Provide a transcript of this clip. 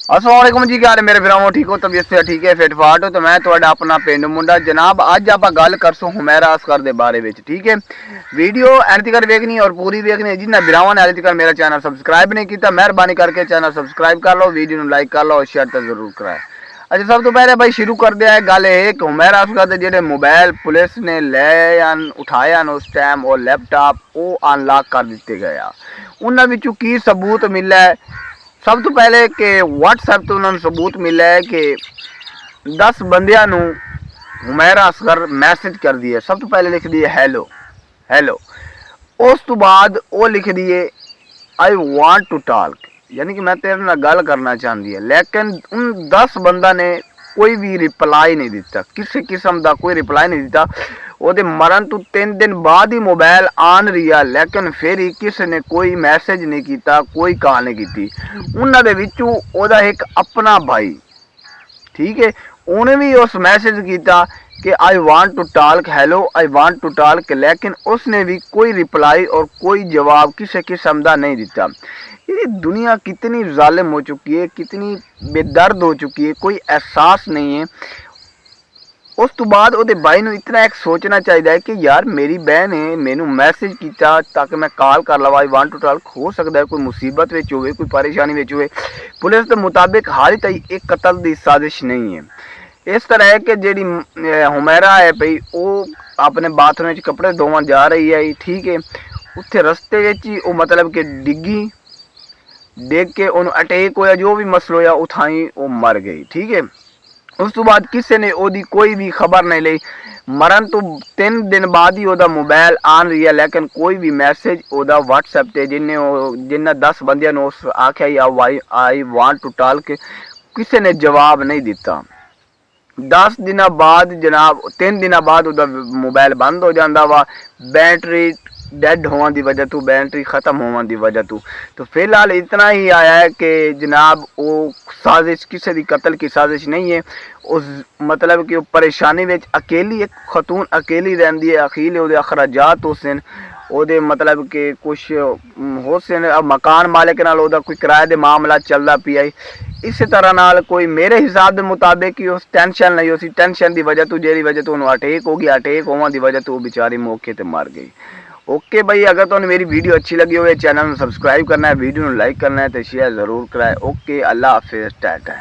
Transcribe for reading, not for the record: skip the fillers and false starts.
अस्सलाम वालेकुम जी, क्या हाल है मेरे भरावो? ठीक हो? तबीयत से ठीक है? फिट फाट हो? तो मैं थोड़ा अपना पिंड मुंडा जनाब अज आप गल करसो हुमैरा असगर के बारे में। ठीक है, वीडियो एंड तक देखनी और पूरी देखनी है। जिन्हें भरावान ने हाले तक मेरा चैनल सबसक्राइब नहीं किया, मेहरबानी करके चैनल सबसक्राइब कर लो, वीडियो लाइक कर लो और शेयर तो जरूर कराए। अच्छा, सब तो पहले भाई शुरू कर दिया है गल ये कि हुमैरा असगर के जेडे मोबाइल पुलिस ने ले उठाए उस टाइम और लैपटॉप वो अनलॉक कर दिते गए। उन्होंने की सबूत मिला है? सब तो पहले कि व्हाट्सएप तो उन्होंने सबूत मिला है कि 10 बंदियां हुमैरा असगर मैसेज कर दिए। सब तो पहले लिख दिए हेलो हेलो, उस तो बाद वो लिख दिए आई वांट टू टॉक, यानी कि मैं तेरे नाल गल करना चाहती है। लेकिन उन 10 बंदा ने कोई भी रिप्लाई नहीं दिता, किसी किस्म का कोई रिप्लाई नहीं दिता। ਉਹਦੇ मरण तो 3 दिन बाद ही मोबाइल आन रही है, लेकिन फिर ही किसी ने कोई मैसेज नहीं किया, कोई कॉल नहीं की। उन्होंने विचों ओदा एक अपना भाई, ठीक है, उन्हें भी उस मैसेज किया कि I want to talk, hello I want to talk, लेकिन उसने भी कोई रिप्लाई और कोई जवाब किसी किस्म का नहीं दिता। ये दुनिया कितनी जालिम हो चुकी है, कितनी बेदर्द हो चुकी है, कोई एहसास नहीं है। उस तो बाद वो भाई ने इतना एक सोचना चाहिए कि यार मेरी बहन है, मैनू मैसेज किया ताकि मैं कॉल कर लवा, आई वांट टू टॉक। हो सकता है कोई मुसीबत में होवे, कोई परेशानी में होवे। पुलिस के मुताबिक हाल तक एक कतल की साजिश नहीं है। इस तरह है कि जी हुमैरा है भाई, वो अपने बाथरूम कपड़े धोवन जा रही है, ठीक है, उत्थे रस्ते ही वो मतलब कि डिग्गी, डिग के उन्होंने अटैक होया, जो भी मसला होया उठाई वो मर गई। ठीक है, उस तो बाद किसी ने ओदी कोई भी खबर नहीं ली। मरण तो 3 दिन बाद ही ओदा मोबाइल आन रही है, लेकिन कोई भी मैसेज ओदा व्हाट्सएप ते जिन्हें 10 बंदिया ने उस आख्या आई वांट टू टॉक, किसी ने जवाब नहीं दिता। 10 दिन बाद जनाब 3 दिन बाद ओदा मोबाइल बंद हो जाता वा, बैटरी डेड होने की वजह तो, बैटरी ख़त्म होने की वजह तो फिलहाल इतना ही आया है कि जनाब वो साजिश किसी की कत्ल की साजिश नहीं है। उस मतलब कि परेशानी में अकेली एक खतून अकेली रही है, अखील वो अखराजात हुसन ओदे मतलब कि कुछ हुसन मकान मालिक नाल ओदा कोई किराए दे मामला चलता पिया। इस तरह नाल कोई मेरे हिसाब के मुताबिक ही उस टेंशन नहीं, उसी टेंशन की वजह तो जेरी वजह तो उन्होंने अटैक हो गया, अटैक होने की वजह तो वो बेचारी मौके पर मर गई। ओके भाई, अगर तो मेरी वीडियो अच्छी लगी हो चैनल में सब्सक्राइब करना है, वीडियो में लाइक करना है तो शेयर ज़रूर कराए। ओके, अल्लाह हाफिज़, टाटा।